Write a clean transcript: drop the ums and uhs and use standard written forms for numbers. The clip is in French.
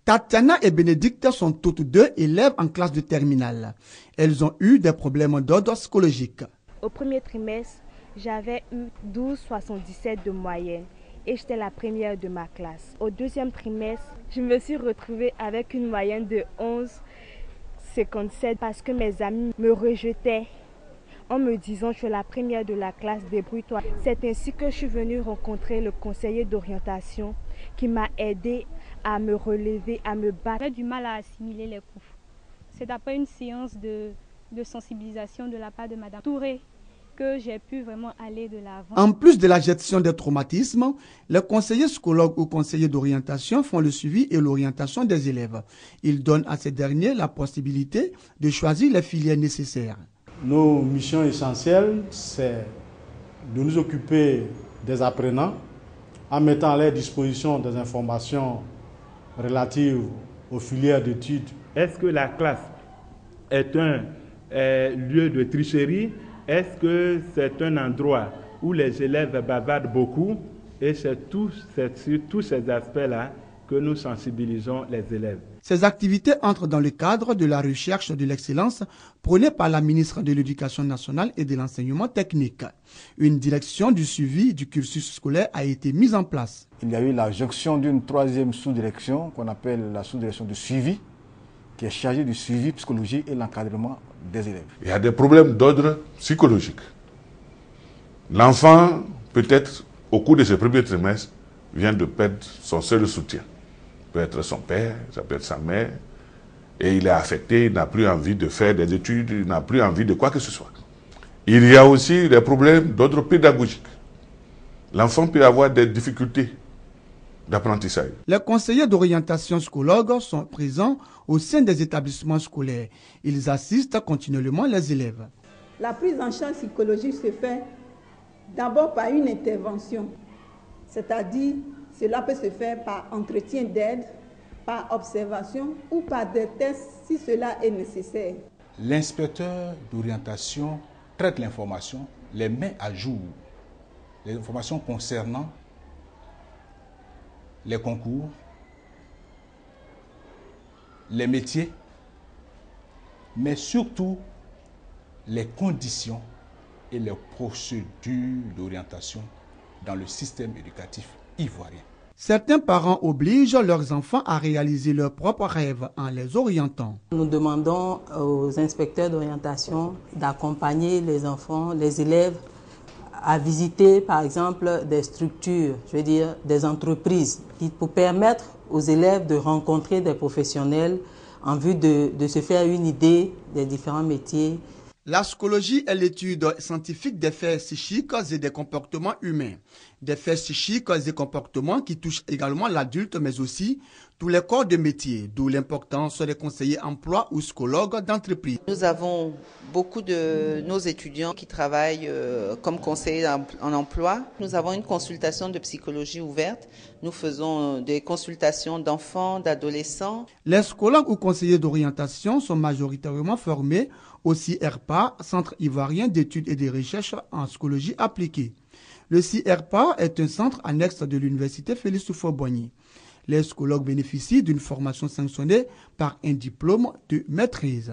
Tatiana et Bénédicte sont toutes deux élèves en classe de terminale. Elles ont eu des problèmes d'ordre psychologique. Au premier trimestre, j'avais eu 12,77 de moyenne et j'étais la première de ma classe. Au deuxième trimestre, je me suis retrouvée avec une moyenne de 11,57 parce que mes amis me rejetaient en me disant je suis la première de la classe, débrouille-toi. C'est ainsi que je suis venue rencontrer le conseiller d'orientation qui m'a aidée à me relever, à me battre. J'avais du mal à assimiler les cours. C'est après une séance de sensibilisation de la part de Madame Touré que j'ai pu vraiment aller de l'avant. En plus de la gestion des traumatismes, les conseillers psychologues ou conseillers d'orientation font le suivi et l'orientation des élèves. Ils donnent à ces derniers la possibilité de choisir les filières nécessaires. Nos missions essentielles, c'est de nous occuper des apprenants en mettant à leur disposition des informations relatives aux filières d'études. Est-ce que la classe est un lieu de tricherie? Est-ce que c'est un endroit où les élèves bavardent beaucoup? Et c'est sur tous ces aspects-là que nous sensibilisons les élèves. Ces activités entrent dans le cadre de la recherche de l'excellence prônée par la ministre de l'Éducation nationale et de l'enseignement technique. Une direction du suivi du cursus scolaire a été mise en place. Il y a eu la jonction d'une troisième sous-direction qu'on appelle la sous-direction du suivi, qui est chargée du suivi psychologique et l'encadrement des élèves. Il y a des problèmes d'ordre psychologique. L'enfant, peut-être au cours de ses premiers trimestres, vient de perdre son seul soutien. Ça peut être son père, ça peut être sa mère, et il est affecté, il n'a plus envie de faire des études, il n'a plus envie de quoi que ce soit. Il y a aussi des problèmes d'ordre pédagogique. L'enfant peut avoir des difficultés d'apprentissage. Les conseillers d'orientation psychologues sont présents au sein des établissements scolaires. Ils assistent continuellement les élèves. La prise en charge psychologique se fait d'abord par une intervention, c'est-à-dire cela peut se faire par entretien d'aide, par observation ou par des tests si cela est nécessaire. L'inspecteur d'orientation traite l'information, les met à jour, les informations concernant les concours, les métiers, mais surtout les conditions et les procédures d'orientation dans le système éducatif ivoirien. Certains parents obligent leurs enfants à réaliser leurs propres rêves en les orientant. Nous demandons aux inspecteurs d'orientation d'accompagner les enfants, les élèves, à visiter par exemple des structures, je veux dire des entreprises, pour permettre aux élèves de rencontrer des professionnels en vue de se faire une idée des différents métiers. La psychologie est l'étude scientifique des faits psychiques et des comportements humains. Des faits psychiques et comportements qui touchent également l'adulte, mais aussi tous les corps de métier, d'où l'importance des conseillers emploi ou psychologues d'entreprise. Nous avons beaucoup de nos étudiants qui travaillent comme conseillers en emploi. Nous avons une consultation de psychologie ouverte. Nous faisons des consultations d'enfants, d'adolescents. Les psychologues ou conseillers d'orientation sont majoritairement formés au CIRPA, Centre ivoirien d'études et de recherche en psychologie appliquée. Le CIRPA est un centre annexe de l'université Félix Houphouët-Boigny. Les psychologues bénéficient d'une formation sanctionnée par un diplôme de maîtrise.